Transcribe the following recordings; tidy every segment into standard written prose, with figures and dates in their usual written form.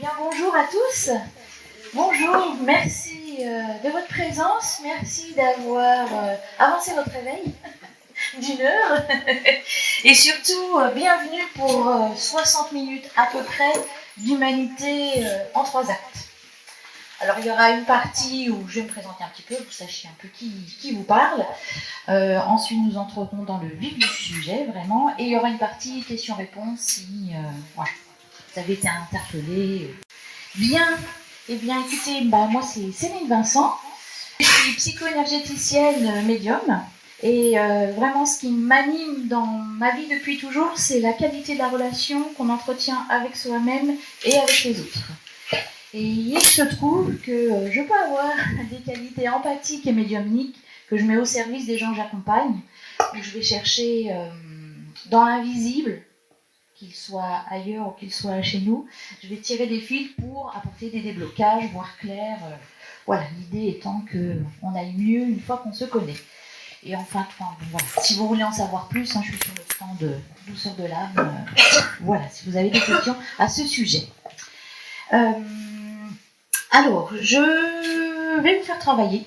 Bien, bonjour à tous. Bonjour, merci de votre présence. Merci d'avoir avancé votre réveil d'une heure. Et surtout, bienvenue pour 60 minutes à peu près d'humanité en 3 actes. Alors, il y aura une partie où je vais me présenter un petit peu, vous sachiez un peu qui vous parle. Ensuite, nous entrerons dans le vif du sujet, vraiment. Et il y aura une partie questions-réponses si voilà, vous avez été interpellé. Bien, eh bien écoutez, moi c'est Céline Vincent, je suis psycho-énergéticienne médium et vraiment ce qui m'anime dans ma vie depuis toujours, c'est la qualité de la relation qu'on entretient avec soi-même et avec les autres. Et il se trouve que je peux avoir des qualités empathiques et médiumniques que je mets au service des gens que j'accompagne, où je vais chercher dans l'invisible, qu'il soit ailleurs ou qu'il soit chez nous, je vais tirer des fils pour apporter des déblocages, voir clair. Voilà, l'idée étant qu'on aille mieux une fois qu'on se connaît. Et enfin, voilà, si vous voulez en savoir plus, je suis sur le plan de douceur de l'âme. Voilà, si vous avez des questions à ce sujet. Alors, je vais vous faire travailler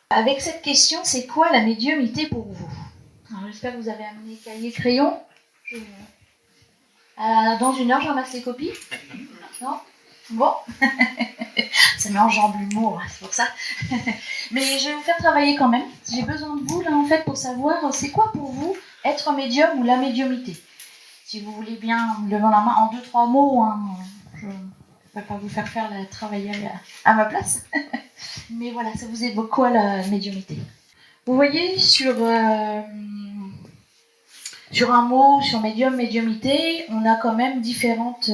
avec cette question, c'est quoi la médiumnité pour vous? Alors, j'espère que vous avez amené cahier, crayon. Dans une heure, je ramasse les copies. Non? Bon. Ça m'enjambe l'humour, c'est pour ça. Mais je vais vous faire travailler quand même. J'ai besoin de vous, là, en fait, pour savoir c'est quoi pour vous être médium ou la médiumité. Si vous voulez bien me lever la main en 2-3 mots, je ne vais pas vous faire le travail à ma place. Mais voilà, ça vous évoque quoi, la médiumité? Vous voyez, sur un mot, sur médium, médiumité, on a quand même différentes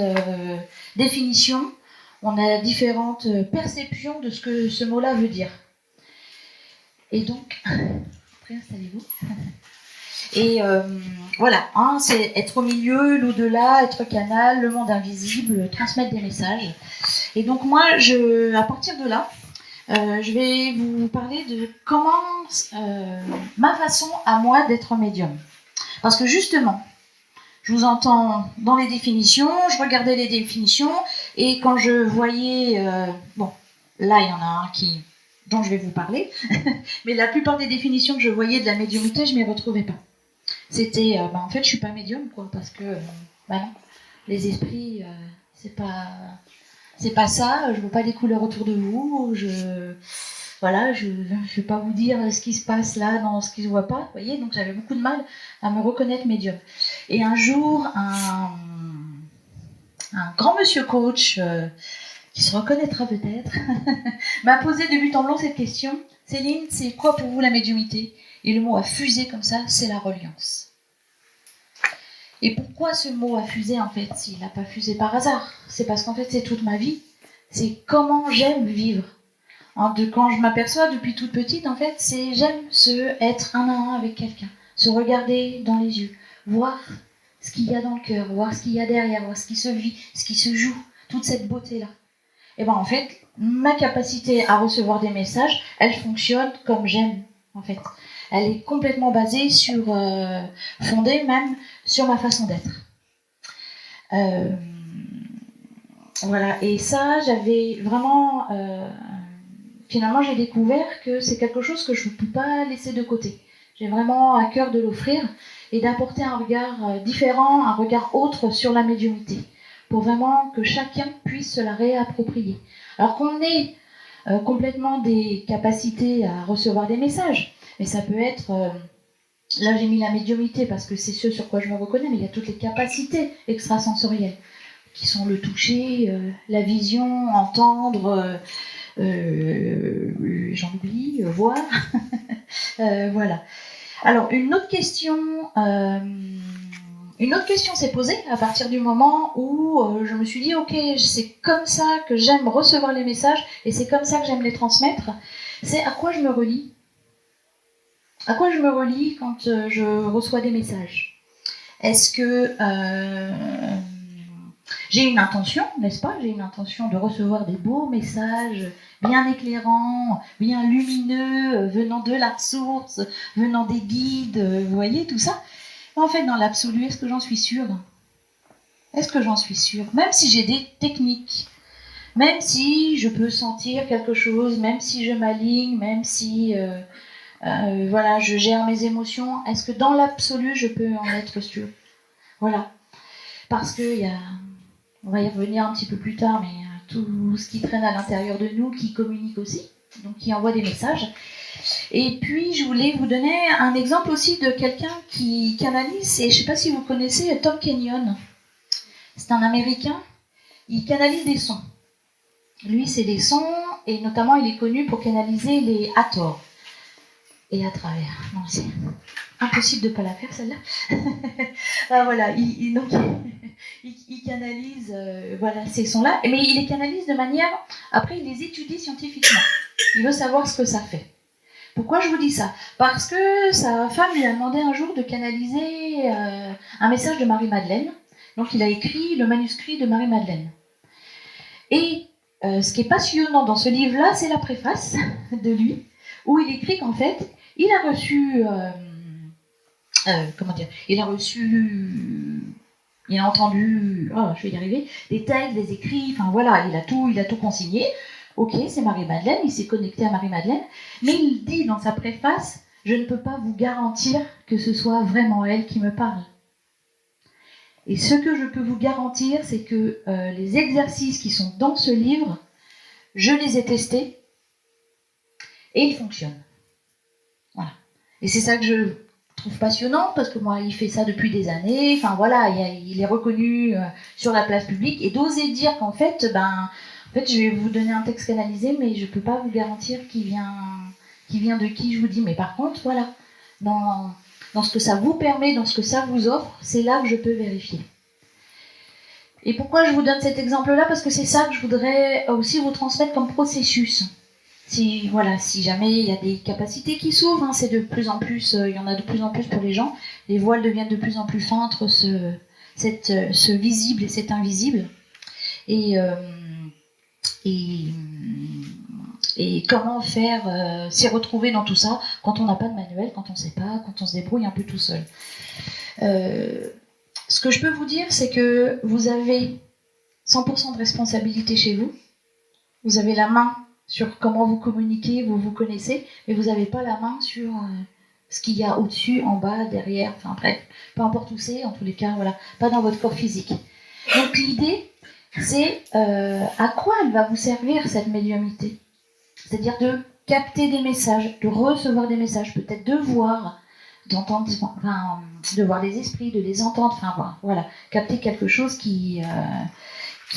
définitions, on a différentes perceptions de ce que ce mot-là veut dire. Et donc, après, installez-vous. Et voilà, c'est être au milieu, l'au-delà, être canal, le monde invisible, transmettre des messages. Et donc moi, à partir de là, je vais vous parler de comment ma façon à moi d'être médium. Parce que justement, je vous entends dans les définitions, je regardais les définitions, et quand je voyais... bon, là, il y en a un dont je vais vous parler, mais la plupart des définitions que je voyais de la médiumnité, je ne m'y retrouvais pas. C'était, en fait, je ne suis pas médium, quoi, parce que, non, les esprits, c'est pas ça, je ne veux pas des couleurs autour de vous, voilà, je ne vais pas vous dire ce qui se passe là dans ce qui ne se voit pas, vous voyez, donc j'avais beaucoup de mal à me reconnaître médium. Et un jour, un grand monsieur coach, qui se reconnaîtra peut-être, m'a posé de but en blanc cette question: Céline, c'est quoi pour vous la médiumnité? Et le mot a fusé comme ça, c'est la reliance. Et pourquoi ce mot a fusé en fait? S'il n'a pas fusé par hasard, c'est parce qu'en fait c'est toute ma vie, c'est comment j'aime vivre. Quand je m'aperçois depuis toute petite, en fait, j'aime être un à un avec quelqu'un, se regarder dans les yeux, voir ce qu'il y a dans le cœur, voir ce qu'il y a derrière, voir ce qui se vit, ce qui se joue, toute cette beauté-là. Et en fait, ma capacité à recevoir des messages, elle fonctionne comme j'aime, en fait. Elle est complètement basée fondée même sur ma façon d'être. Voilà, et ça, j'avais vraiment... finalement, j'ai découvert que c'est quelque chose que je ne peux pas laisser de côté. J'ai vraiment à cœur de l'offrir et d'apporter un regard différent, un regard autre sur la médiumnité, pour vraiment que chacun puisse se la réapproprier. Alors qu'on ait complètement des capacités à recevoir des messages, mais ça peut être... là, j'ai mis la médiumnité parce que c'est ce sur quoi je me reconnais, mais il y a toutes les capacités extrasensorielles, qui sont le toucher, la vision, entendre... j'en oublie, voir. Voilà. Alors, une autre question s'est posée à partir du moment où je me suis dit, ok, c'est comme ça que j'aime recevoir les messages et c'est comme ça que j'aime les transmettre. C'est à quoi je me relie. À quoi je me relie quand je reçois des messages? Est-ce que j'ai une intention, n'est-ce pas? J'ai une intention de recevoir des beaux messages bien éclairants, bien lumineux, venant de la source, venant des guides, vous voyez tout ça? En fait, dans l'absolu, est-ce que j'en suis sûre? Est-ce que j'en suis sûre? Même si j'ai des techniques, Même si je peux sentir quelque chose, même si je m'aligne, même si voilà, je gère mes émotions, est-ce que dans l'absolu, je peux en être sûre? Voilà. Parce que on va y revenir un petit peu plus tard, mais tout ce qui traîne à l'intérieur de nous, qui communique aussi, donc qui envoie des messages. Et puis, je voulais vous donner un exemple aussi de quelqu'un qui canalise, et je ne sais pas si vous connaissez Tom Kenyon. C'est un Américain, il canalise des sons. Lui, c'est des sons, et notamment, il est connu pour canaliser les à tort et à travers. Non, c'est impossible de ne pas la faire, celle-là. Ah, voilà, il canalise voilà, ces sons-là, mais il les canalise de manière... Après, il les étudie scientifiquement. Il veut savoir ce que ça fait. Pourquoi je vous dis ça? Parce que sa femme lui a demandé un jour de canaliser un message de Marie-Madeleine. Donc, il a écrit le manuscrit de Marie-Madeleine. Et ce qui est passionnant dans ce livre-là, c'est la préface de lui, où il écrit qu'en fait, il a reçu... il a entendu, je vais y arriver, des textes, des écrits, enfin voilà, il a tout consigné. Ok, c'est Marie-Madeleine, il s'est connecté à Marie-Madeleine, mais il dit dans sa préface, je ne peux pas vous garantir que ce soit vraiment elle qui me parle. Et ce que je peux vous garantir, c'est que les exercices qui sont dans ce livre, je les ai testés et ils fonctionnent. Voilà. Et c'est ça que je trouve passionnant, parce que moi, il fait ça depuis des années, enfin voilà, il est reconnu sur la place publique, et d'oser dire qu'en fait, je vais vous donner un texte canalisé, mais je ne peux pas vous garantir qui vient de qui, je vous dis, mais par contre, voilà, dans ce que ça vous permet, dans ce que ça vous offre, c'est là que je peux vérifier. Et pourquoi je vous donne cet exemple-là? Parce que c'est ça que je voudrais aussi vous transmettre comme processus. Si jamais il y a des capacités qui s'ouvrent, c'est de plus en plus, il y en a de plus en plus pour les gens, les voiles deviennent de plus en plus fins entre ce visible et cet invisible. Et comment faire s'y retrouver dans tout ça quand on n'a pas de manuel, quand on ne sait pas, quand on se débrouille un peu tout seul. Ce que je peux vous dire, c'est que vous avez 100% de responsabilité chez vous. Vous avez la main sur comment vous communiquez, vous vous connaissez, mais vous n'avez pas la main sur ce qu'il y a au-dessus, en bas, derrière, enfin bref, peu importe où c'est, en tous les cas, voilà, pas dans votre corps physique. Donc l'idée, c'est à quoi elle va vous servir cette médiumnité? C'est-à-dire de capter des messages, de recevoir des messages, peut-être de voir, d'entendre, de voir les esprits, de les entendre, enfin voilà, capter quelque chose qui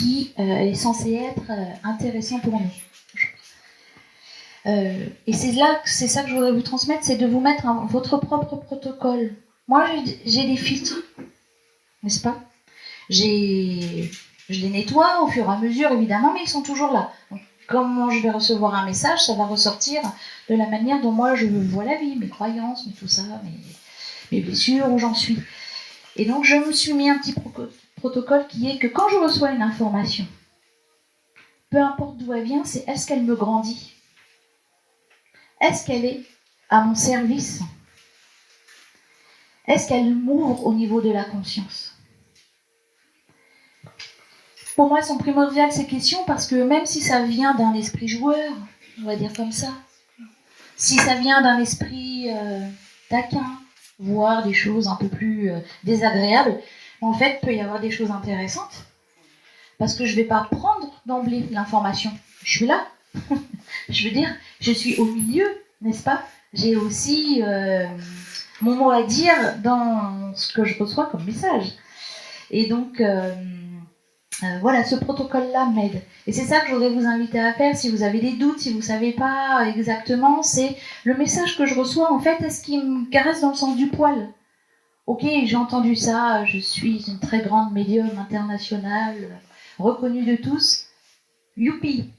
est censé être intéressant pour nous. Et c'est ça que je voudrais vous transmettre, c'est de vous mettre votre propre protocole. Moi, j'ai des filtres, n'est-ce pas? Je les nettoie au fur et à mesure, évidemment, mais ils sont toujours là. Donc, comment je vais recevoir un message, ça va ressortir de la manière dont moi je vois la vie, mes croyances, mais tout ça, mes blessures, où j'en suis. Et donc, je me suis mis un petit protocole qui est que quand je reçois une information, peu importe d'où elle vient, c'est est-ce qu'elle me grandit? Est-ce qu'elle est à mon service? Est-ce qu'elle m'ouvre au niveau de la conscience? Pour moi, elles sont primordiales ces questions parce que même si ça vient d'un esprit joueur, on va dire comme ça, si ça vient d'un esprit taquin, voire des choses un peu plus désagréables, en fait, il peut y avoir des choses intéressantes parce que je ne vais pas prendre d'emblée l'information. Je suis là. Je veux dire, je suis au milieu, n'est-ce pas? J'ai aussi mon mot à dire dans ce que je reçois comme message. Et donc, voilà, ce protocole-là m'aide. Et c'est ça que je voudrais vous inviter à faire. Si vous avez des doutes, si vous ne savez pas exactement, c'est le message que je reçois, en fait, est-ce qu'il me caresse dans le sens du poil? Ok, j'ai entendu ça, je suis une très grande médium internationale, reconnue de tous. Youpi!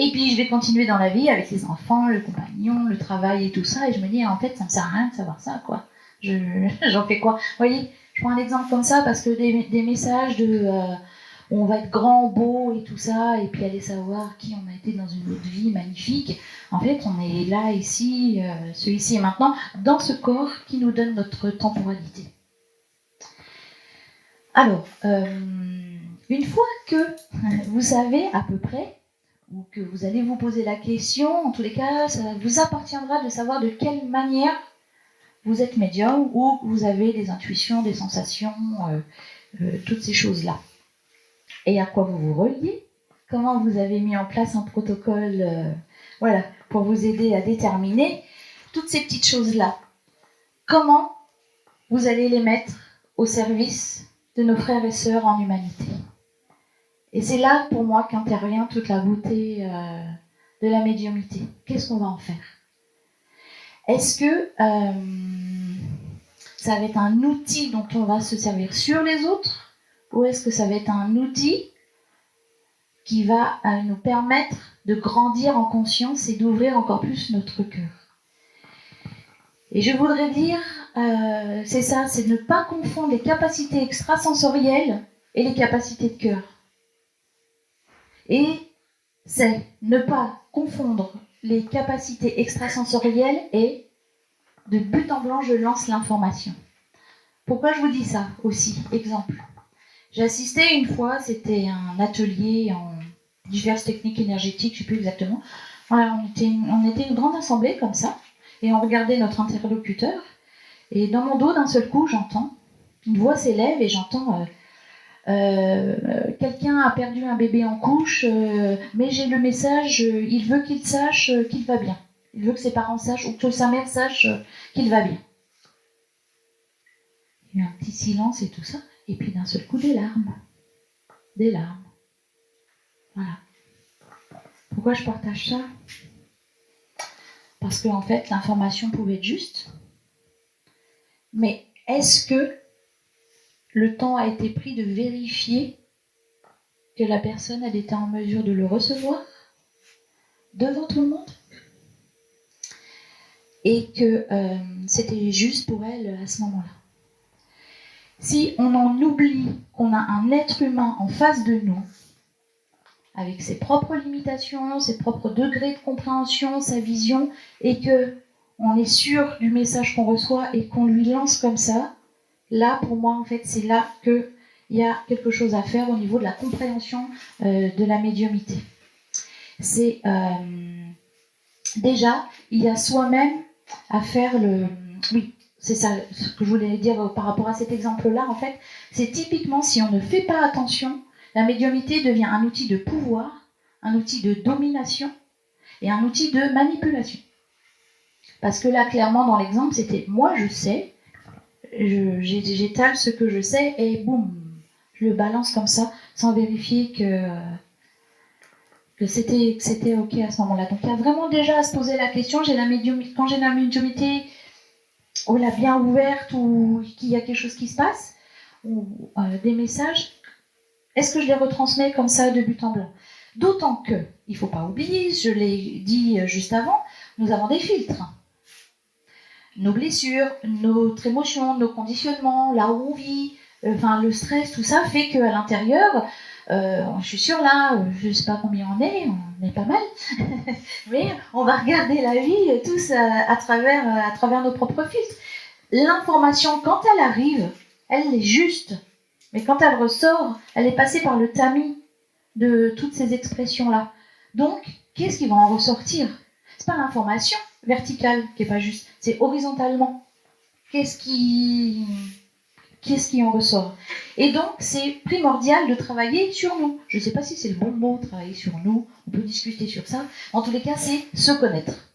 Et puis je vais continuer dans la vie avec les enfants, le compagnon, le travail et tout ça, et je me dis, en fait, ça ne me sert à rien de savoir ça, quoi. J'en fais quoi? Vous voyez, je prends un exemple comme ça parce que des messages de on va être grand, beau et tout ça, et puis aller savoir qui on a été dans une autre vie magnifique. En fait, on est là, ici, ce ici et maintenant, dans ce corps qui nous donne notre temporalité. Alors, Une fois que vous savez à peu près, ou que vous allez vous poser la question, en tous les cas, ça vous appartiendra de savoir de quelle manière vous êtes médium ou vous avez des intuitions, des sensations, toutes ces choses-là. Et à quoi vous vous reliez, comment vous avez mis en place un protocole voilà, pour vous aider à déterminer toutes ces petites choses-là. Comment vous allez les mettre au service de nos frères et sœurs en humanité. Et c'est là, pour moi, qu'intervient toute la beauté de la médiumnité. Qu'est-ce qu'on va en faire? Est-ce que ça va être un outil dont on va se servir sur les autres, ou est-ce que ça va être un outil qui va nous permettre de grandir en conscience et d'ouvrir encore plus notre cœur? Et je voudrais dire, c'est ça, c'est de ne pas confondre les capacités extrasensorielles et les capacités de cœur. Et c'est ne pas confondre les capacités extrasensorielles et de but en blanc, je lance l'information. Pourquoi je vous dis ça aussi? Exemple. J'ai assisté une fois, c'était un atelier en diverses techniques énergétiques, je ne sais plus exactement. Voilà, on était une grande assemblée comme ça, et on regardait notre interlocuteur. Et dans mon dos, d'un seul coup, j'entends, une voix s'élève et j'entends quelqu'un a perdu un bébé en couche, mais j'ai le message, il veut qu'il sache qu'il va bien. Il veut que ses parents sachent, ou que sa mère sache qu'il va bien. Il y a eu un petit silence et tout ça, et puis d'un seul coup, des larmes. Des larmes. Voilà. Pourquoi je partage ça? Parce qu'en fait, l'information pouvait être juste, mais est-ce que le temps a été pris de vérifier que la personne elle était en mesure de le recevoir devant tout le monde et que c'était juste pour elle à ce moment-là? Si on en oublie qu'on a un être humain en face de nous, avec ses propres limitations, ses propres degrés de compréhension, sa vision, et que on est sûr du message qu'on reçoit et qu'on lui lance comme ça, là, pour moi, en fait, c'est là qu'il y a quelque chose à faire au niveau de la compréhension de la médiumnité. C'est déjà, il y a soi-même à faire le... Oui, c'est ça ce que je voulais dire par rapport à cet exemple-là, en fait. C'est typiquement, si on ne fait pas attention, la médiumnité devient un outil de pouvoir, un outil de domination et un outil de manipulation. Parce que là, clairement, dans l'exemple, c'était moi, je sais, j'étale ce que je sais et boum, je le balance comme ça, sans vérifier que c'était OK à ce moment-là. Donc il y a vraiment déjà à se poser la question, quand j'ai la médiumnité ou la bien ouverte ou qu'il y a quelque chose qui se passe, ou des messages, est-ce que je les retransmets comme ça de but en blanc? D'autant que, il ne faut pas oublier, je l'ai dit juste avant, nous avons des filtres. Nos blessures, notre émotion, nos conditionnements, là où on vit, le stress, tout ça fait qu'à l'intérieur, je suis sûre là, je ne sais pas combien on est pas mal, mais on va regarder la vie tous à travers nos propres filtres. L'information, quand elle arrive, elle est juste, mais quand elle ressort, elle est passée par le tamis de toutes ces expressions-là. Donc, qu'est-ce qui va en ressortir? C'est pas l'information verticale qui est pas juste, c'est horizontalement. Qu'est-ce qui en ressort? Et donc, c'est primordial de travailler sur nous. Je ne sais pas si c'est le bon mot, travailler sur nous, on peut discuter sur ça. En tous les cas, c'est se connaître.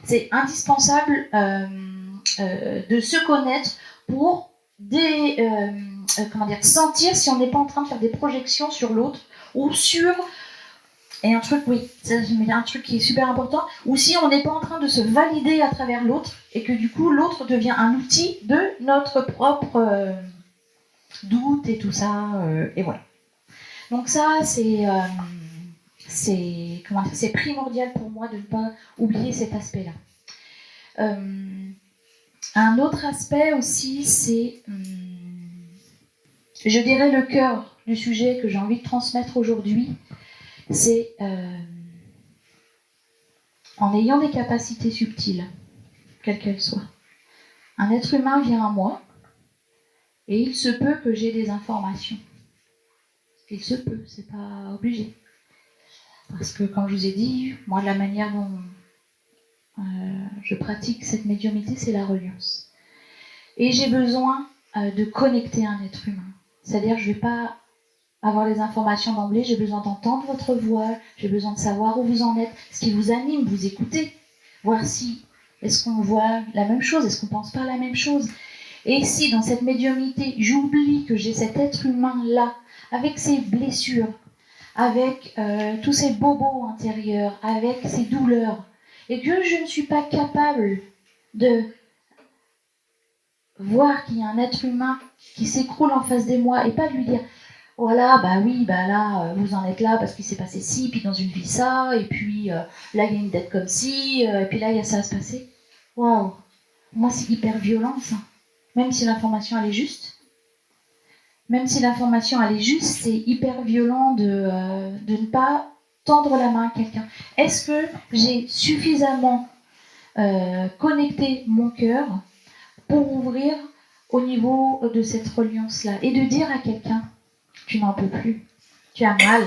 C'est indispensable de se connaître pour sentir si on n'est pas en train de faire des projections sur l'autre ou sur... Et un truc, oui, un truc qui est super important, ou si on n'est pas en train de se valider à travers l'autre, et que du coup, l'autre devient un outil de notre propre doute et tout ça, et voilà. Donc ça, c'est primordial pour moi de ne pas oublier cet aspect-là. Un autre aspect aussi, c'est, je dirais, le cœur du sujet que j'ai envie de transmettre aujourd'hui, c'est en ayant des capacités subtiles, quelles qu'elles soient. Un être humain vient à moi et il se peut que j'ai des informations. Il se peut, c'est pas obligé. Parce que, comme je vous ai dit, moi, la manière dont je pratique cette médiumnité, c'est la reliance. Et j'ai besoin de connecter un être humain. C'est-à-dire, je ne vais pas avoir les informations d'emblée, j'ai besoin d'entendre votre voix, j'ai besoin de savoir où vous en êtes, ce qui vous anime, vous écoutez, voir si, est-ce qu'on voit la même chose, est-ce qu'on ne pense pas la même chose. Et si, dans cette médiumnité, j'oublie que j'ai cet être humain-là, avec ses blessures, avec tous ces bobos intérieurs, avec ces douleurs, et que je ne suis pas capable de voir qu'il y a un être humain qui s'écroule en face de moi et pas de lui dire voilà, bah oui, bah là, vous en êtes là parce qu'il s'est passé ci, puis dans une vie ça, et puis là, il y a une dette comme ci, et puis là, il y a ça à se passer. Waouh! Moi, c'est hyper violent, ça. Même si l'information, elle est juste. Même si l'information, elle est juste, c'est hyper violent de ne pas tendre la main à quelqu'un. Est-ce que j'ai suffisamment connecté mon cœur pour ouvrir au niveau de cette reliance-là et de dire à quelqu'un, tu n'en peux plus, tu as mal.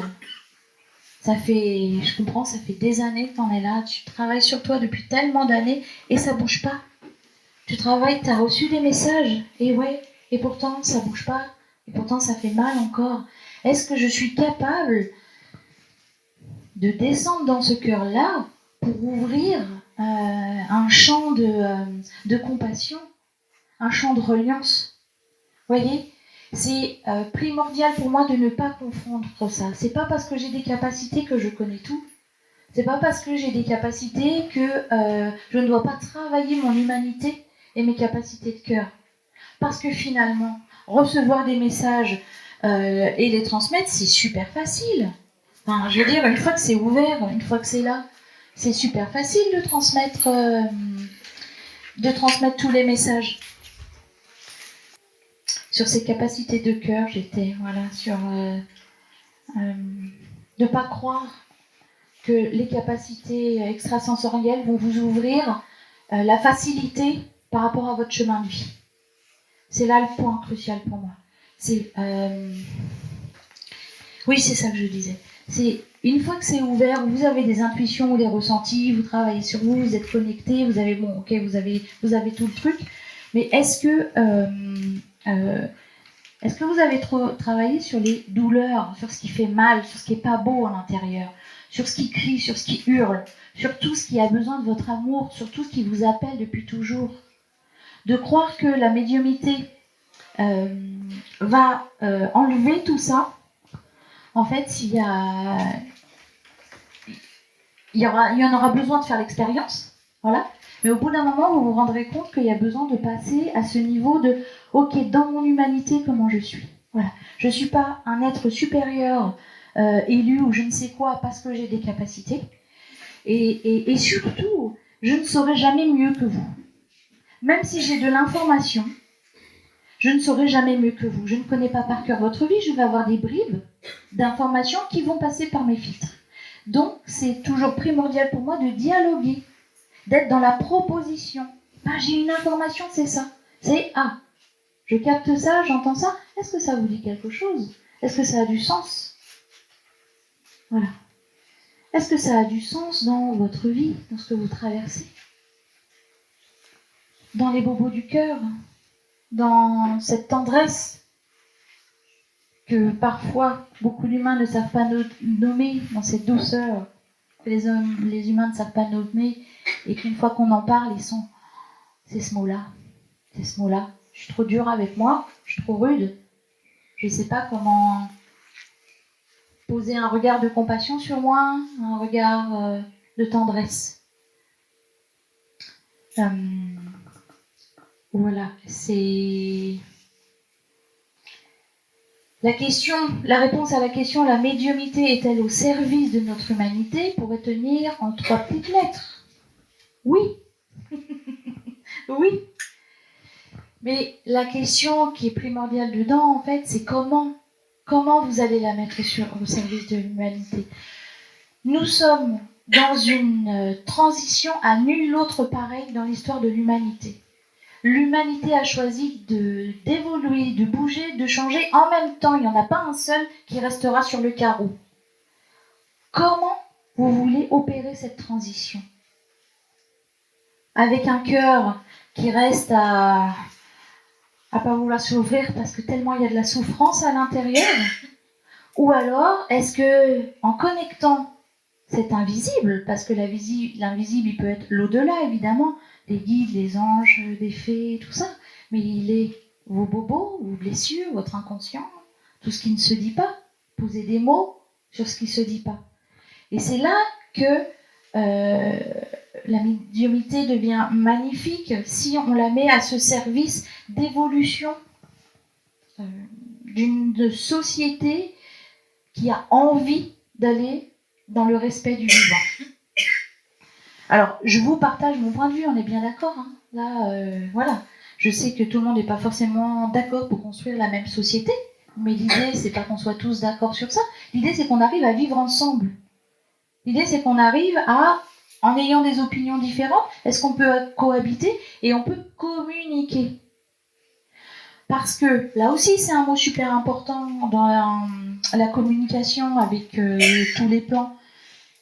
Ça fait, je comprends, ça fait des années que tu en es là, tu travailles sur toi depuis tellement d'années et ça bouge pas. Tu travailles, tu as reçu des messages et ouais, et pourtant ça bouge pas, et pourtant ça fait mal encore. Est-ce que je suis capable de descendre dans ce cœur-là pour ouvrir un champ de compassion, un champ de reliance? Voyez, c'est primordial pour moi de ne pas confondre ça. C'est pas parce que j'ai des capacités que je connais tout. C'est pas parce que j'ai des capacités que je ne dois pas travailler mon humanité et mes capacités de cœur. Parce que finalement, recevoir des messages et les transmettre, c'est super facile. Enfin, je veux dire, une fois que c'est ouvert, une fois que c'est là, c'est super facile de transmettre tous les messages. Sur ces capacités de cœur, j'étais sur ne pas croire que les capacités extrasensorielles vont vous ouvrir la facilité par rapport à votre chemin de vie. C'est là le point crucial pour moi. Oui, c'est ça que je disais. C'est une fois que c'est ouvert, vous avez des intuitions ou des ressentis, vous travaillez sur vous, vous êtes connecté, vous avez vous avez tout le truc. Mais est-ce que vous avez travaillé sur les douleurs, sur ce qui fait mal, sur ce qui n'est pas beau à l'intérieur, sur ce qui crie, sur ce qui hurle, sur tout ce qui a besoin de votre amour, sur tout ce qui vous appelle depuis toujours? De croire que la médiumnité va enlever tout ça, en fait, il y en aura besoin de faire l'expérience, voilà. Mais au bout d'un moment, vous vous rendrez compte qu'il y a besoin de passer à ce niveau de « Ok, dans mon humanité, comment je suis ?» Voilà. Je ne suis pas un être supérieur, élu ou je ne sais quoi parce que j'ai des capacités. Et surtout, je ne saurai jamais mieux que vous. Même si j'ai de l'information, je ne saurai jamais mieux que vous. Je ne connais pas par cœur votre vie, je vais avoir des bribes d'informations qui vont passer par mes filtres. Donc, c'est toujours primordial pour moi de dialoguer, d'être dans la proposition. Ah, j'ai une information, c'est ça. C'est ah, je capte ça, j'entends ça. Est-ce que ça vous dit quelque chose? Est-ce que ça a du sens? Voilà. Est-ce que ça a du sens dans votre vie, dans ce que vous traversez? Dans les bobos du cœur? Dans cette tendresse que parfois beaucoup d'humains ne savent pas nommer, dans cette douceur que les humains ne savent pas nommer, et qu'une fois qu'on en parle, c'est ce mot-là, c'est ce mot-là. Je suis trop dure avec moi, je suis trop rude, je ne sais pas comment poser un regard de compassion sur moi, un regard de tendresse. Voilà, c'est... La réponse à la question « La médiumnité est-elle au service de notre humanité ?» pourrait tenir en 3 petites lettres. Oui. Oui. Mais la question qui est primordiale dedans, en fait, c'est comment vous allez la mettre au service de l'humanité. Nous sommes dans une transition à nul autre pareil dans l'histoire de l'humanité. l'humanité a choisi d'évoluer, de bouger, de changer. En même temps, il n'y en a pas un seul qui restera sur le carreau. Comment vous voulez opérer cette transition? Avec un cœur qui reste à pas vouloir s'ouvrir parce que tellement il y a de la souffrance à l'intérieur? Ou alors, est-ce que en connectant cet invisible, parce que l'invisible, il peut être l'au-delà, évidemment, les guides, les anges, les fées, tout ça, mais il est vos bobos, vos blessures, votre inconscient, tout ce qui ne se dit pas. Posez des mots sur ce qui ne se dit pas. Et c'est là que la médiumnité devient magnifique si on la met à ce service d'évolution d'une société qui a envie d'aller dans le respect du vivant. Alors, je vous partage mon point de vue, on est bien d'accord, hein. Là, voilà. Je sais que tout le monde n'est pas forcément d'accord pour construire la même société, mais l'idée, c'est pas qu'on soit tous d'accord sur ça. L'idée, c'est qu'on arrive à vivre ensemble. L'idée, c'est qu'on arrive à, en ayant des opinions différentes, est-ce qu'on peut cohabiter et on peut communiquer? Parce que, là aussi, c'est un mot super important dans la communication avec tous les plans.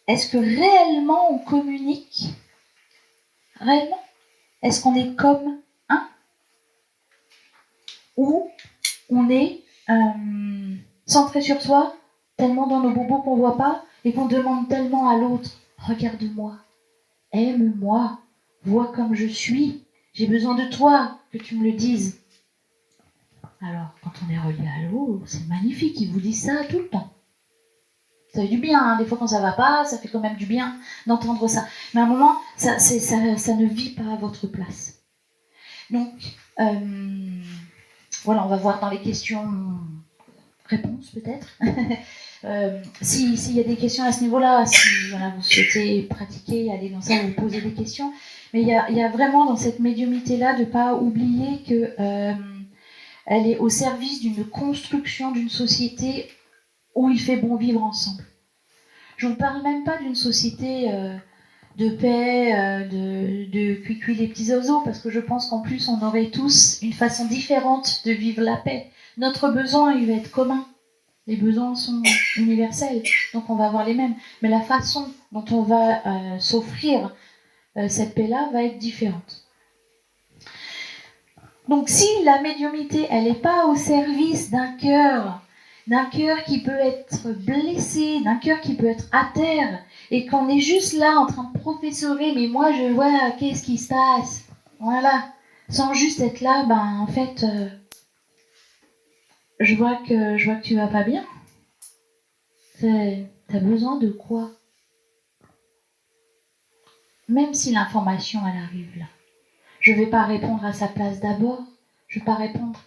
Est-ce que réellement on communique? Réellement? Est-ce qu'on est comme un? Ou on est centré sur soi, tellement dans nos bobos qu'on ne voit pas, et qu'on demande tellement à l'autre, regarde-moi, aime-moi, vois comme je suis, j'ai besoin de toi, que tu me le dises. Alors, quand on est relié à l'eau, c'est magnifique, ils vous disent ça tout le temps. Ça fait du bien, hein. Des fois quand ça va pas, ça fait quand même du bien d'entendre ça. Mais à un moment, ça ne vit pas à votre place. Donc, voilà, on va voir dans les questions-réponses peut-être. S'il y a des questions à ce niveau-là, si voilà, vous souhaitez pratiquer, aller dans ça, vous poser des questions. Mais il y a vraiment dans cette médiumnité-là de ne pas oublier que elle est au service d'une construction d'une société où il fait bon vivre ensemble. Je ne vous parle même pas d'une société de paix, de cuicui les petits oiseaux, parce que je pense qu'en plus on aurait tous une façon différente de vivre la paix. Notre besoin, il va être commun. Les besoins sont universels, donc on va avoir les mêmes. Mais la façon dont on va s'offrir cette paix-là va être différente. Donc si la médiumnité, elle n'est pas au service d'un cœur qui peut être blessé, d'un cœur qui peut être à terre, et qu'on est juste là en train de professorer, mais moi je vois qu'est-ce qui se passe, voilà, sans juste être là, en fait, je vois que tu vas pas bien. T'as besoin de quoi? Même si l'information, elle arrive là. Je vais pas répondre à sa place d'abord, je vais pas répondre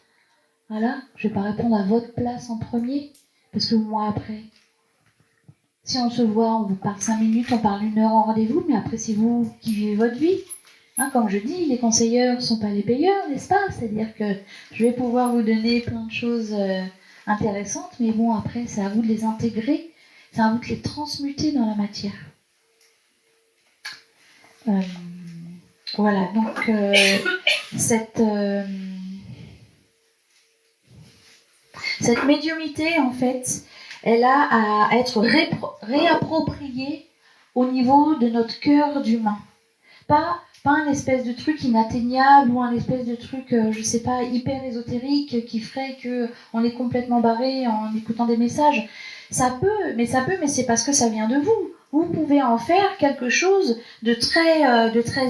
à votre place en premier, parce que moi après, si on se voit, on vous parle 5 minutes, on parle 1 heure en rendez-vous, mais après c'est vous qui vivez votre vie. Hein, comme je dis, les conseilleurs ne sont pas les payeurs, n'est-ce pas? C'est-à-dire que je vais pouvoir vous donner plein de choses intéressantes, mais bon, après c'est à vous de les intégrer, c'est à vous de les transmuter dans la matière. Voilà, donc cette médiumnité, en fait, elle a à être réappropriée au niveau de notre cœur d'humain. Pas un espèce de truc inatteignable ou un espèce de truc, je sais pas, hyper ésotérique qui ferait qu'on est complètement barré en écoutant des messages. Ça peut, mais c'est parce que ça vient de vous. Vous pouvez en faire quelque chose de très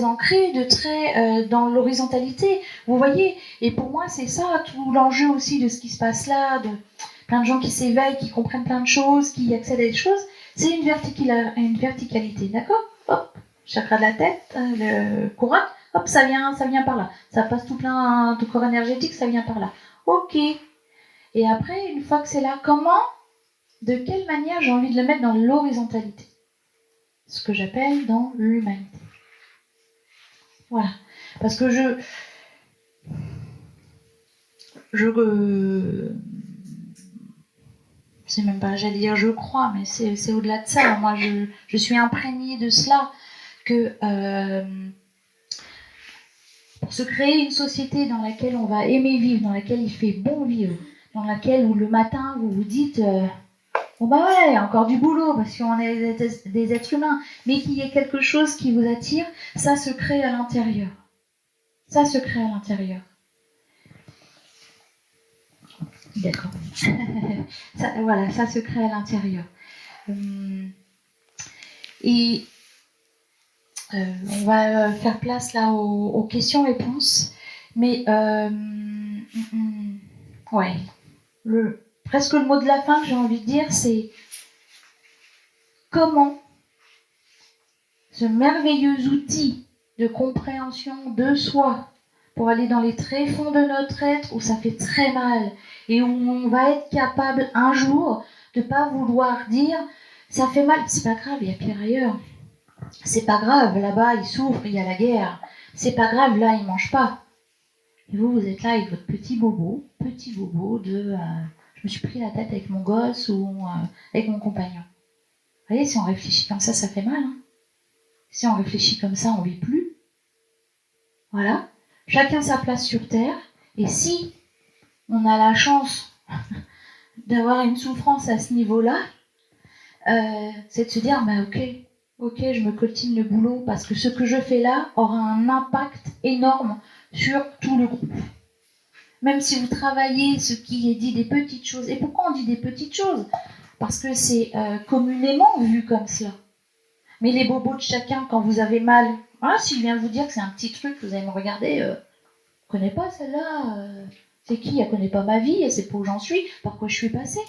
ancré, de très dans l'horizontalité. Vous voyez? Et pour moi, c'est ça tout l'enjeu aussi de ce qui se passe là, de plein de gens qui s'éveillent, qui comprennent plein de choses, qui accèdent à des choses. C'est une verticalité, d'accord? Hop, chakra de la tête, le couronne, hop, ça vient par là. Ça passe tout plein de corps énergétique, ça vient par là. Ok. Et après, une fois que c'est là, de quelle manière j'ai envie de le mettre dans l'horizontalité? Ce que j'appelle dans l'humanité. Voilà. Parce que je c'est même pas, j'allais dire je crois, mais c'est au-delà de ça. Moi, je suis imprégnée de cela, que pour se créer une société dans laquelle on va aimer vivre, dans laquelle il fait bon vivre, dans laquelle où le matin vous vous dites bon bah voilà, il y a encore du boulot parce qu'on est des êtres humains, mais qu'il y ait quelque chose qui vous attire, ça se crée à l'intérieur. Ça se crée à l'intérieur. D'accord. Voilà, ça se crée à l'intérieur. Et on va faire place là aux questions-réponses. Mais ouais, presque le mot de la fin que j'ai envie de dire, c'est comment ce merveilleux outil de compréhension de soi pour aller dans les tréfonds de notre être où ça fait très mal et où on va être capable un jour de ne pas vouloir dire ça fait mal, c'est pas grave, il y a pire ailleurs. C'est pas grave, là-bas ils souffrent, il y a la guerre. C'est pas grave, là ils mangent pas. Et vous êtes là avec votre petit bobo de je me suis pris la tête avec mon gosse ou avec mon compagnon. Vous voyez, si on réfléchit comme ça fait mal. Hein. Si on réfléchit comme ça, on vit plus. Voilà. Chacun sa place sur Terre. Et si on a la chance d'avoir une souffrance à ce niveau-là, c'est de se dire, bah ok, je me coltine le boulot parce que ce que je fais là aura un impact énorme sur tout le groupe. Même si vous travaillez ce qui est dit des petites choses. Et pourquoi on dit des petites choses ? Parce que c'est communément vu comme cela. Mais les bobos de chacun, quand vous avez mal, voilà, si je viens de vous dire que c'est un petit truc, vous allez me regarder, je connais pas celle-là, c'est qui ? Elle connaît pas ma vie, elle sait pas où j'en suis, par quoi je suis passée.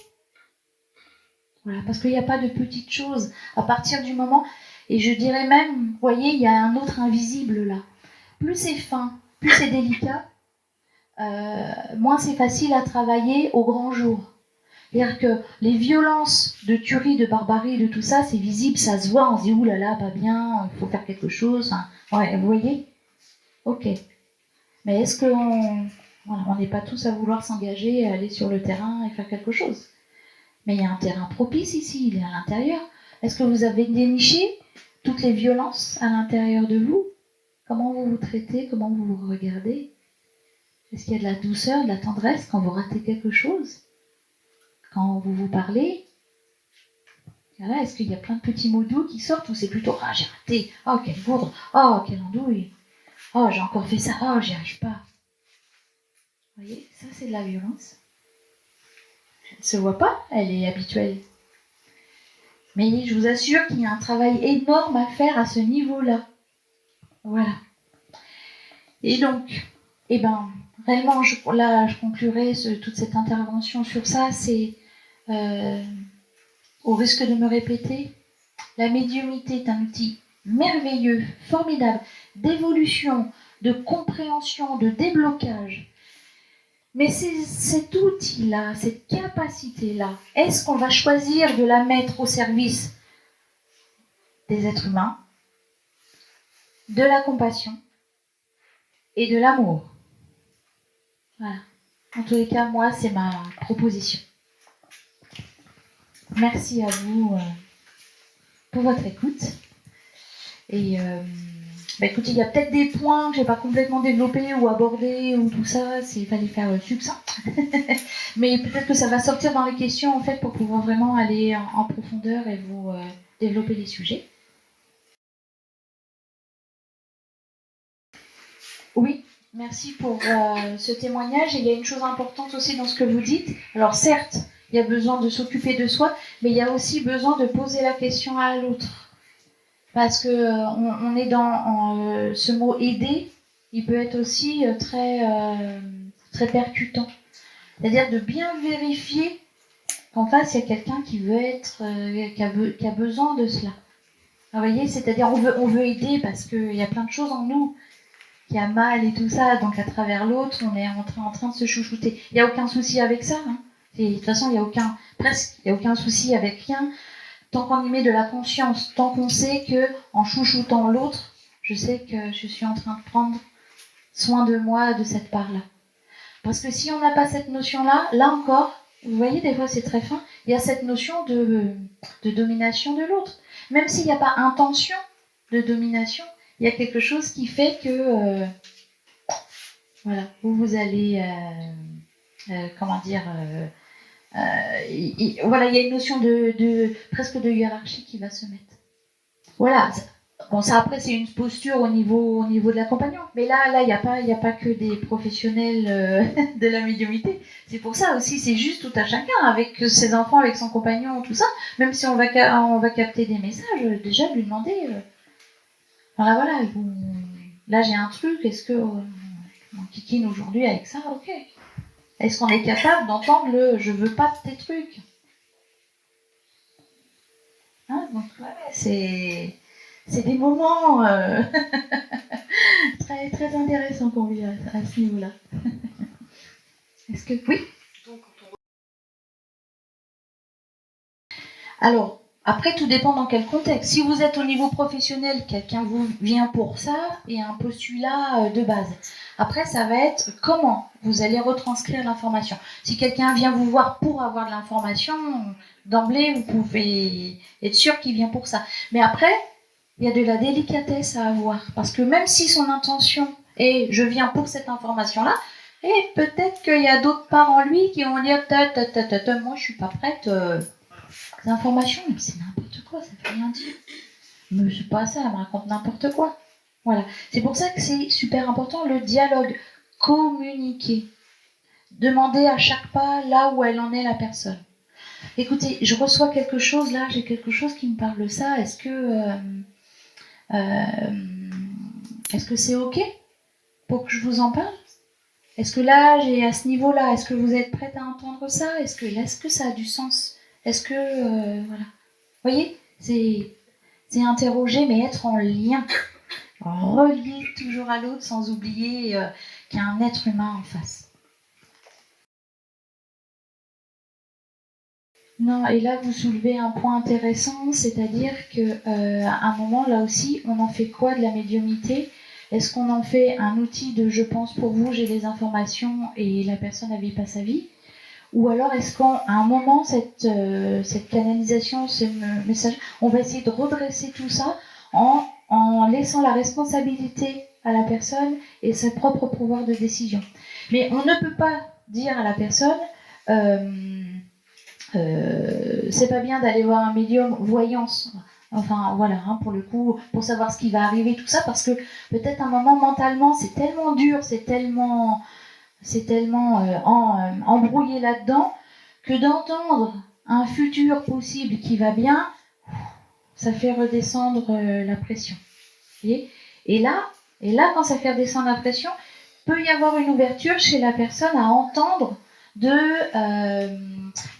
Voilà, parce qu'il n'y a pas de petites choses. À partir du moment, et je dirais même, vous voyez, il y a un autre invisible là. Plus c'est fin, plus c'est délicat, moins c'est facile à travailler au grand jour. C'est-à-dire que les violences de tuerie, de barbarie, de tout ça, c'est visible, ça se voit, on se dit oulala, pas bien, il faut faire quelque chose. Hein. Ouais, vous voyez ? Ok. Mais est-ce qu'on n'est pas tous à vouloir s'engager, à aller sur le terrain et faire quelque chose ? Mais il y a un terrain propice ici, il est à l'intérieur. Est-ce que vous avez déniché toutes les violences à l'intérieur de vous ? Comment vous vous traitez ? Comment vous vous regardez ? Est-ce qu'il y a de la douceur, de la tendresse quand vous ratez quelque chose ? Quand vous vous parlez ? Là, est-ce qu'il y a plein de petits mots doux qui sortent ou c'est plutôt « Ah, j'ai raté. Oh, quelle bourde. Oh, quelle andouille. Oh, j'ai encore fait ça. Oh, j'y arrive pas. » Vous voyez, ça, c'est de la violence. Elle ne se voit pas, elle est habituelle. Mais je vous assure qu'il y a un travail énorme à faire à ce niveau-là. Voilà. Et donc, réellement, je conclurai toute cette intervention sur ça. C'est, au risque de me répéter, la médiumnité est un outil merveilleux, formidable, d'évolution, de compréhension, de déblocage. Mais cet outil-là, cette capacité-là, est-ce qu'on va choisir de la mettre au service des êtres humains, de la compassion et de l'amour ? Voilà. En tous les cas, moi, c'est ma proposition. Merci à vous pour votre écoute. Et écoutez, il y a peut-être des points que je n'ai pas complètement développés ou abordés ou tout ça, il fallait faire succinct. Mais peut-être que ça va sortir dans les questions en fait pour pouvoir vraiment aller en profondeur et vous développer les sujets. Oui, merci pour ce témoignage. Et il y a une chose importante aussi dans ce que vous dites. Alors certes, il y a besoin de s'occuper de soi, mais il y a aussi besoin de poser la question à l'autre. Parce que on est dans ce mot aider, il peut être aussi très percutant. C'est-à-dire de bien vérifier qu'en face il y a quelqu'un qui veut être, qui a besoin de cela. Vous voyez, c'est-à-dire on veut aider parce qu'il y a plein de choses en nous qui a mal et tout ça, donc à travers l'autre, on est en train de se chouchouter. Il n'y a aucun souci avec ça. Hein. Et, de toute façon, il n'y a aucun souci avec rien. Tant qu'on y met de la conscience, tant qu'on sait que en chouchoutant l'autre, je sais que je suis en train de prendre soin de moi de cette part-là. Parce que si on n'a pas cette notion-là, là encore, vous voyez, des fois c'est très fin, il y a cette notion de domination de l'autre. Même s'il n'y a pas intention de domination, il y a quelque chose qui fait que Voilà, vous allez, comment dire, voilà, il y a une notion presque de hiérarchie qui va se mettre. Voilà. Bon, ça après c'est une posture au niveau de l'accompagnant. Mais là, il n'y a pas que des professionnels de la médiumnité. C'est pour ça aussi, c'est juste tout à chacun, avec ses enfants, avec son compagnon, tout ça. Même si on va capter des messages, déjà lui demander. Voilà, là j'ai un truc. Est-ce que on kikine aujourd'hui avec ça? Ok. Est-ce qu'on est capable d'entendre le je veux pas de tes trucs? Hein, donc ouais, c'est des moments très, très intéressants qu'on vit à ce niveau-là. Est-ce que oui? Alors, après, tout dépend dans quel contexte. Si vous êtes au niveau professionnel, quelqu'un vous vient pour ça et un postulat de base. Après, ça va être comment vous allez retranscrire l'information. Si quelqu'un vient vous voir pour avoir de l'information, d'emblée, vous pouvez être sûr qu'il vient pour ça. Mais après, il y a de la délicatesse à avoir. Parce que même si son intention est « je viens pour cette information-là », et peut-être qu'il y a d'autres parts en lui qui vont dire « moi, je suis pas prête ». Les informations, c'est n'importe quoi, ça ne veut rien dire. Mais c'est pas ça, elle me raconte n'importe quoi. Voilà. C'est pour ça que c'est super important le dialogue. Communiquer. Demander à chaque pas là où elle en est la personne. Écoutez, je reçois quelque chose là, j'ai quelque chose qui me parle de ça. Est-ce que c'est ok pour que je vous en parle? Est-ce que là, j'ai à ce niveau-là, est-ce que vous êtes prête à entendre ça? Est-ce que ça a du sens? Est-ce que voilà. Vous voyez, c'est interroger, mais être en lien. Relié toujours à l'autre sans oublier qu'il y a un être humain en face. Non, et là vous soulevez un point intéressant, c'est-à-dire qu'à un moment, là aussi, on en fait quoi de la médiumnité? Est-ce qu'on en fait un outil de je pense pour vous, j'ai des informations et la personne ne vit pas sa vie? Ou alors est-ce qu'à un moment, cette canalisation, ce message, on va essayer de redresser tout ça en laissant la responsabilité à la personne et ses propres pouvoirs de décision. Mais on ne peut pas dire à la personne c'est pas bien d'aller voir un médium voyance. Enfin voilà, hein, pour le coup, pour savoir ce qui va arriver, tout ça, parce que peut-être un moment mentalement, c'est tellement dur, c'est tellement embrouillé là-dedans que d'entendre un futur possible qui va bien, ça fait redescendre la pression. Vous voyez ? Et là, quand ça fait redescendre la pression, peut y avoir une ouverture chez la personne à entendre de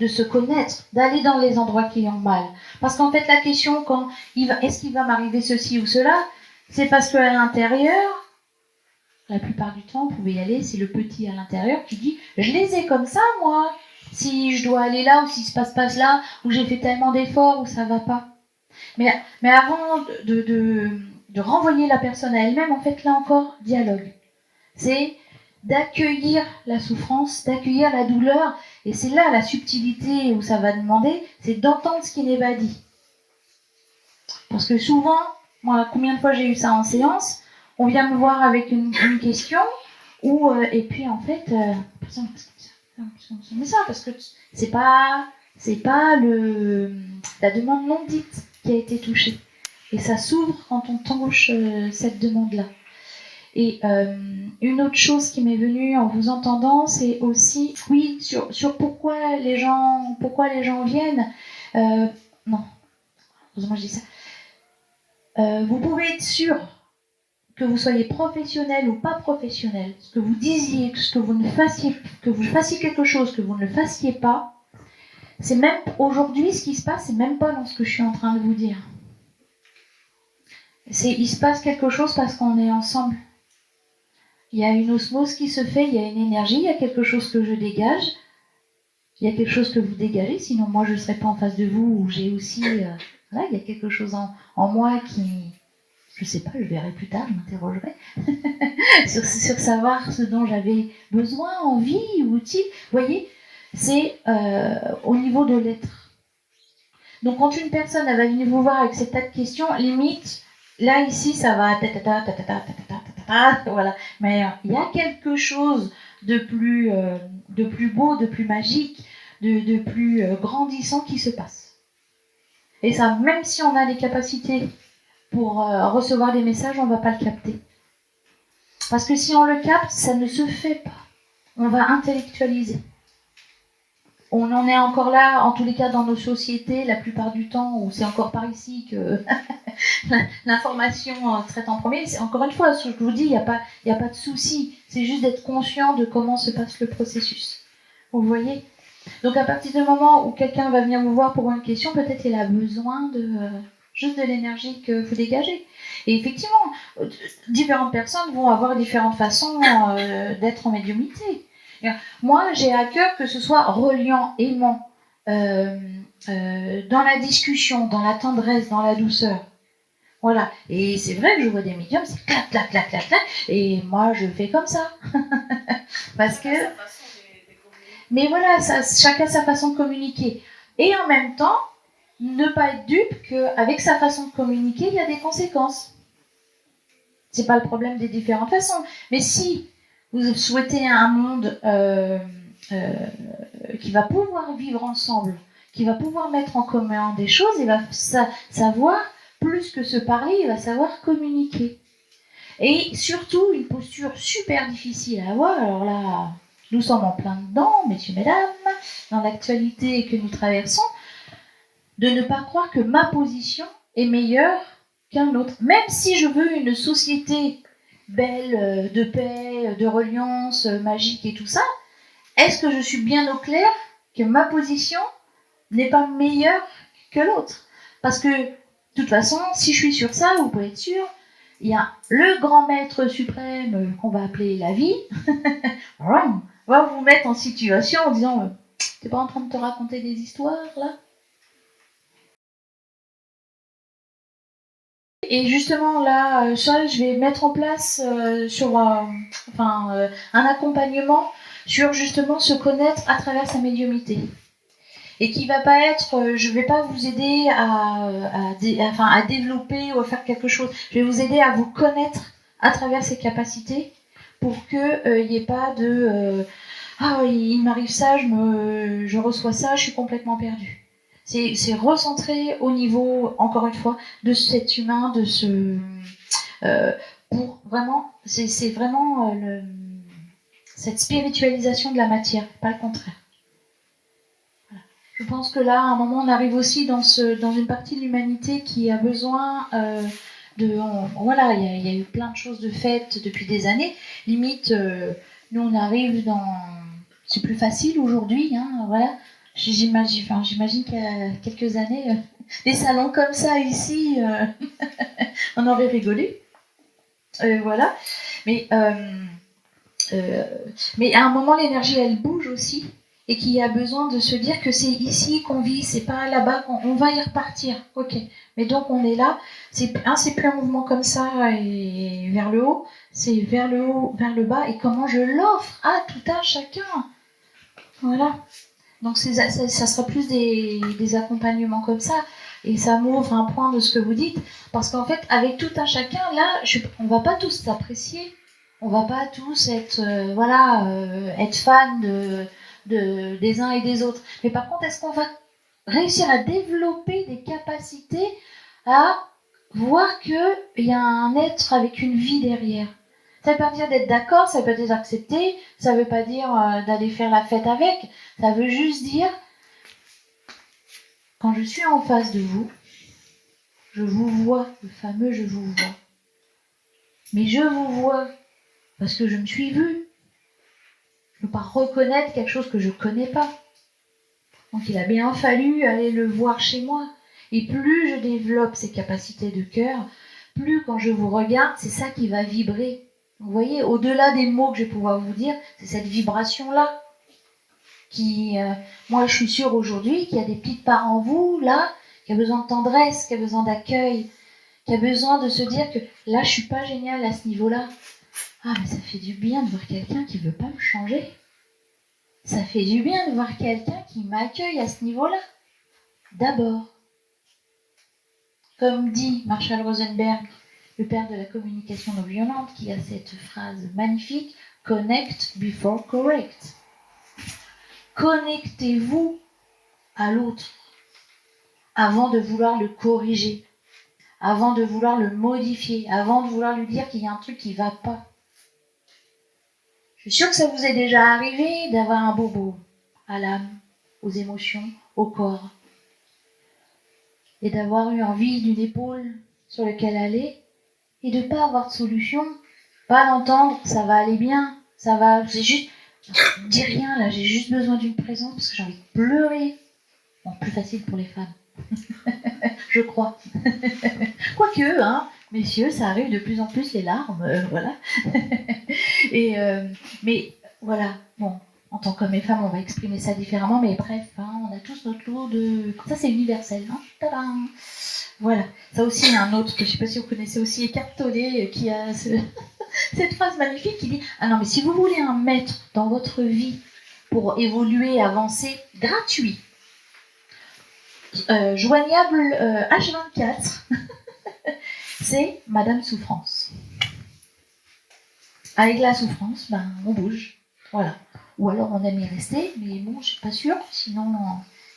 se connaître, d'aller dans les endroits qui ont mal. Parce qu'en fait, la question, est-ce qu'il va m'arriver ceci ou cela, c'est parce qu'à l'intérieur, la plupart du temps, vous pouvez y aller, c'est le petit à l'intérieur qui dit « je les ai comme ça, moi, si je dois aller là ou si ça se passe là, ou j'ai fait tellement d'efforts ou ça va pas ». Mais avant de renvoyer la personne à elle-même, en fait, là encore, dialogue. C'est d'accueillir la souffrance, d'accueillir la douleur, et c'est là la subtilité où ça va demander, c'est d'entendre ce qui n'est pas dit. Parce que souvent, moi, combien de fois j'ai eu ça en séance, on vient me voir avec une question, et puis en fait, personne ne ça, parce que c'est pas la demande non dite qui a été touchée. Et ça s'ouvre quand on touche cette demande-là. Et une autre chose qui m'est venue en vous entendant, c'est aussi, oui, sur pourquoi les gens viennent. Non, heureusement je dis ça. Vous pouvez être sûr que vous soyez professionnel ou pas professionnel, ce que vous disiez, que vous fassiez quelque chose, que vous ne le fassiez pas, c'est même aujourd'hui ce qui se passe, c'est même pas dans ce que je suis en train de vous dire. Il se passe quelque chose parce qu'on est ensemble. Il y a une osmose qui se fait, il y a une énergie, il y a quelque chose que je dégage, il y a quelque chose que vous dégagez, sinon moi je ne serais pas en face de vous, ou j'ai aussi, voilà, il y a quelque chose en moi qui, je ne sais pas, je verrai plus tard, je m'interrogerai, sur savoir ce dont j'avais besoin, envie, outil. Vous voyez, c'est au niveau de l'être. Donc quand une personne elle va venir vous voir avec ces tas de questions, limite, là ici ça va Ah, voilà. Mais il y a quelque chose de plus beau, de plus magique, de plus grandissant qui se passe. Et ça, même si on a les capacités pour recevoir des messages, on ne va pas le capter. Parce que si on le capte, ça ne se fait pas. On va intellectualiser. On en est encore là, en tous les cas dans nos sociétés, la plupart du temps, où c'est encore par ici que l'information traite en premier. C'est, encore une fois, ce que je vous dis, il n'y a pas de souci. C'est juste d'être conscient de comment se passe le processus. Vous voyez ? Donc à partir du moment où quelqu'un va venir vous voir pour une question, peut-être il a besoin juste de l'énergie que vous dégagez. Et effectivement, différentes personnes vont avoir différentes façons d'être en médiumnité. Moi, j'ai à cœur que ce soit reliant, aimant, dans la discussion, dans la tendresse, dans la douceur. Voilà. Et c'est vrai que je vois des médiums, c'est clac, clac, clac, clac, clac, et moi je fais comme ça. Parce que... Mais voilà, chacun sa façon de communiquer. Et en même temps, ne pas être dupe qu'avec sa façon de communiquer, il y a des conséquences. C'est pas le problème des différentes façons. Mais si vous souhaitez un monde qui va pouvoir vivre ensemble, qui va pouvoir mettre en commun des choses, il va savoir, plus que se parler, il va savoir communiquer. Et surtout, une posture super difficile à avoir, alors là, nous sommes en plein dedans, messieurs, mesdames, dans l'actualité que nous traversons, de ne pas croire que ma position est meilleure qu'un autre. Même si je veux une société belle, de paix, de reliance, magique et tout ça, est-ce que je suis bien au clair que ma position n'est pas meilleure que l'autre ? Parce que, de toute façon, si je suis sur ça, vous pouvez être sûr, il y a le grand maître suprême qu'on va appeler la vie, va vous mettre en situation en disant t'es pas en train de te raconter des histoires là ? Et justement là, je vais mettre en place un accompagnement sur justement se connaître à travers sa médiumnité. Et qui va pas être, je vais pas vous aider à développer ou à faire quelque chose. Je vais vous aider à vous connaître à travers ses capacités pour que il n'y ait pas de il m'arrive ça, je reçois ça, je suis complètement perdue. C'est recentrer au niveau, encore une fois, de cet humain, de ce pour vraiment, c'est vraiment cette spiritualisation de la matière, pas le contraire. Je pense que là, à un moment, on arrive aussi dans une partie de l'humanité qui a besoin voilà, il y a eu plein de choses de faites depuis des années. Limite, nous, on arrive dans... C'est plus facile aujourd'hui, hein, voilà. J'imagine qu'il y a quelques années, des salons comme ça ici, on aurait rigolé. Voilà. Mais à un moment, l'énergie, elle bouge aussi. Et qu'il y a besoin de se dire que c'est ici qu'on vit, c'est pas là-bas qu'on va y repartir. Ok, mais donc on est là. C'est plus un mouvement comme ça et vers le haut, c'est vers le haut, vers le bas. Et comment je l'offre à tout un chacun. Voilà. Donc ça sera plus des accompagnements comme ça. Et ça m'ouvre un point de ce que vous dites. Parce qu'en fait, avec tout un chacun, là, on va pas tous s'apprécier. On va pas tous être, être fans des uns et des autres. Mais par contre, est-ce qu'on va réussir à développer des capacités à voir qu'il y a un être avec une vie derrière ? Ça veut pas dire d'être d'accord, ça veut pas dire d'accepter, ça veut pas dire d'aller faire la fête avec, ça veut juste dire, quand je suis en face de vous, je vous vois, le fameux je vous vois. Mais je vous vois parce que je me suis vue. Je ne peux pas reconnaître quelque chose que je ne connais pas. Donc il a bien fallu aller le voir chez moi. Et plus je développe ces capacités de cœur, plus quand je vous regarde, c'est ça qui va vibrer. Vous voyez, au-delà des mots que je vais pouvoir vous dire, c'est cette vibration-là. Moi je suis sûre aujourd'hui qu'il y a des petites parts en vous, là, qui a besoin de tendresse, qui a besoin d'accueil, qui a besoin de se dire que là je suis pas géniale à ce niveau-là. Ah mais ça fait du bien de voir quelqu'un qui veut pas me changer. Ça fait du bien de voir quelqu'un qui m'accueille à ce niveau-là. D'abord, comme dit Marshall Rosenberg, le père de la communication non violente, qui a cette phrase magnifique, « Connect before correct ». Connectez-vous à l'autre avant de vouloir le corriger, avant de vouloir le modifier, avant de vouloir lui dire qu'il y a un truc qui ne va pas. Je suis sûre que ça vous est déjà arrivé d'avoir un bobo à l'âme, aux émotions, au corps, et d'avoir eu envie d'une épaule sur laquelle aller, et de ne pas avoir de solution, pas d'entendre, ça va aller bien, ça va, c'est juste, dis rien là, j'ai juste besoin d'une présence parce que j'ai envie de pleurer. Bon, plus facile pour les femmes, je crois. Quoique, hein, messieurs, ça arrive de plus en plus les larmes, voilà. Mais voilà, bon, en tant qu'hommes et femmes, on va exprimer ça différemment, mais bref, hein, on a tous notre lot de... Ça, c'est universel, hein. Tadam. Voilà, ça aussi, il y a un autre que je ne sais pas si vous connaissez aussi, Eckhart Tolle, qui a cette phrase magnifique qui dit « Ah non, mais si vous voulez un maître dans votre vie pour évoluer, avancer, gratuit, joignable H24, c'est Madame Souffrance. Avec la souffrance, ben, on bouge. Voilà. Ou alors on aime y rester, mais bon, je ne suis pas sûre, sinon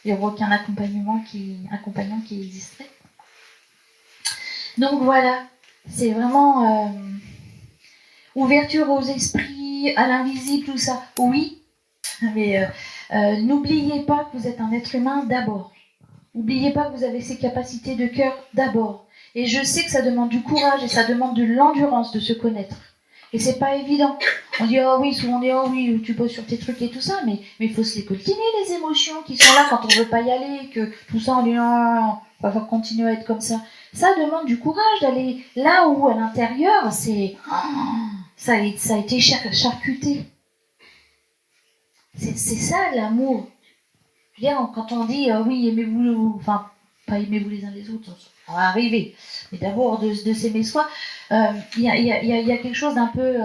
il n'y aura aucun accompagnant qui existerait. Donc voilà, c'est vraiment ouverture aux esprits, à l'invisible, tout ça. Oui, mais n'oubliez pas que vous êtes un être humain d'abord. N'oubliez pas que vous avez ces capacités de cœur d'abord. Et je sais que ça demande du courage et ça demande de l'endurance de se connaître. Et c'est pas évident. On dit oh oui, souvent on dit oh oui, tu bosses sur tes trucs et tout ça, mais il faut se les coltiner les émotions qui sont là quand on veut pas y aller, que tout ça on dit non, on va continuer à être comme ça. Ça demande du courage d'aller là où à l'intérieur c'est ça a été charcuté. C'est ça l'amour. Je veux dire, quand on dit oui, aimez-vous, enfin pas aimez-vous les uns les autres, ça va arriver. Mais d'abord de s'aimer soi, il y a quelque chose d'un peu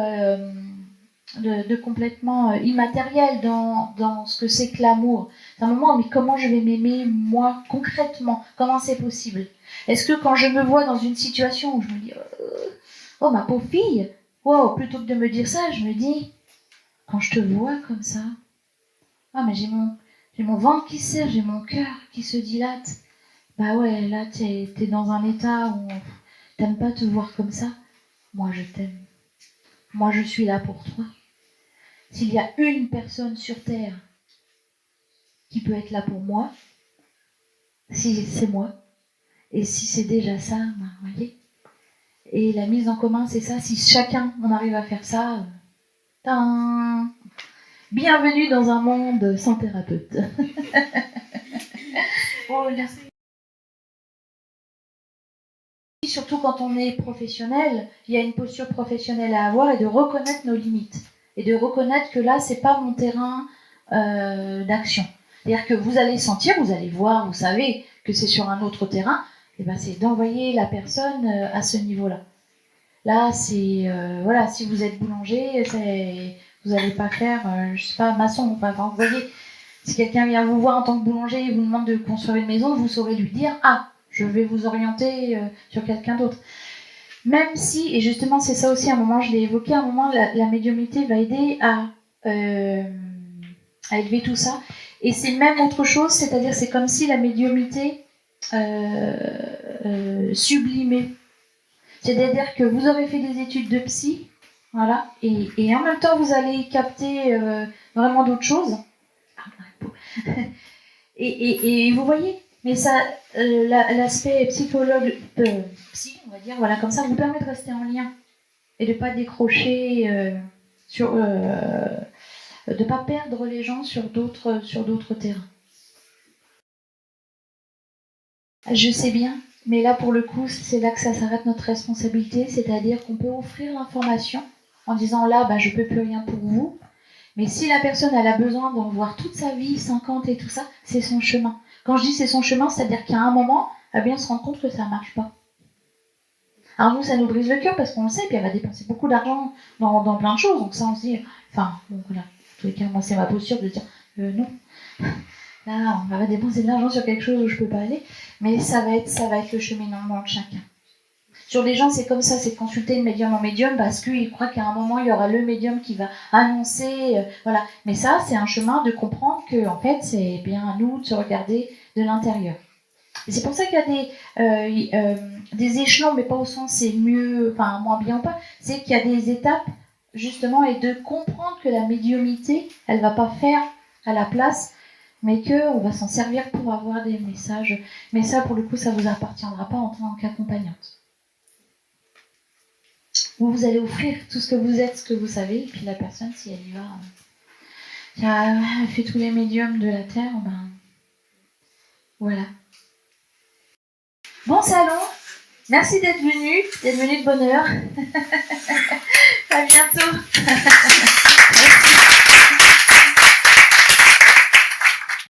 de complètement immatériel dans ce que c'est que l'amour. C'est un moment, mais comment je vais m'aimer moi concrètement? Comment c'est possible? Est-ce que quand je me vois dans une situation où je me dis oh ma pauvre fille, wow, plutôt que de me dire ça, je me dis quand je te vois comme ça, ah mais j'ai mon ventre qui serre, j'ai mon cœur qui se dilate. Bah ouais, là t'es dans un état où t'aimes pas te voir comme ça. Moi je t'aime. Moi je suis là pour toi. S'il y a une personne sur Terre qui peut être là pour moi, si c'est moi. Et si c'est déjà ça, bah, vous voyez. Et la mise en commun, c'est ça. Si chacun, on arrive à faire ça, bienvenue dans un monde sans thérapeute. Oh, merci. Surtout quand on est professionnel, il y a une posture professionnelle à avoir et de reconnaître nos limites. Et de reconnaître que là, c'est pas mon terrain d'action. C'est-à-dire que vous allez sentir, vous allez voir, vous savez que c'est sur un autre terrain, et ben c'est d'envoyer la personne à ce niveau-là. Là, c'est voilà, si vous êtes boulanger, vous n'allez pas faire, je sais pas, maçon. Enfin, vous voyez, si quelqu'un vient vous voir en tant que boulanger et vous demande de construire une maison, vous saurez lui dire ah, je vais vous orienter sur quelqu'un d'autre. Même si, et justement c'est ça aussi, à un moment je l'ai évoqué, à un moment la médiumnité va aider à élever tout ça. Et c'est même autre chose, c'est-à-dire c'est comme si la médiumité sublimait. C'est-à-dire que vous aurez fait des études de psy, voilà, et en même temps vous allez capter vraiment d'autres choses. Et vous voyez, mais ça, l'aspect psychologue, psy, on va dire, voilà, comme ça, vous permet de rester en lien et de ne pas décrocher, de ne pas perdre les gens sur d'autres terrains. Je sais bien, mais là, pour le coup, c'est là que ça s'arrête notre responsabilité, c'est-à-dire qu'on peut offrir l'information en disant là, bah, je ne peux plus rien pour vous. Mais si la personne elle a besoin d'en voir toute sa vie, 50 et tout ça, c'est son chemin. Quand je dis c'est son chemin, c'est-à-dire qu'à un moment, elle va bien se rendre compte que ça ne marche pas. Alors nous, ça nous brise le cœur parce qu'on le sait, puis elle va dépenser beaucoup d'argent dans plein de choses. Donc ça, on se dit, enfin, bon voilà, en tous les cas, moi c'est ma posture de dire, non. Là, on va dépenser de l'argent sur quelque chose où je ne peux pas aller. Mais ça va être le cheminement de chacun. sur les gens, c'est comme ça, c'est de consulter le médium en médium parce qu'ils croient qu'à un moment, il y aura le médium qui va annoncer, voilà. Mais ça, c'est un chemin de comprendre que, en fait, c'est bien à nous de se regarder de l'intérieur. Et c'est pour ça qu'il y a des échelons, mais pas au sens c'est mieux, enfin moins bien ou pas, c'est qu'il y a des étapes, justement, et de comprendre que la médiumité, elle va pas faire à la place, mais qu'on va s'en servir pour avoir des messages. Mais ça, pour le coup, ça ne vous appartiendra pas en tant qu'accompagnante. Vous allez offrir tout ce que vous êtes, ce que vous savez, et puis la personne, si elle y va, elle fait tous les médiums de la Terre, ben voilà. Bon salon, merci d'être venu de bonne heure. À bientôt.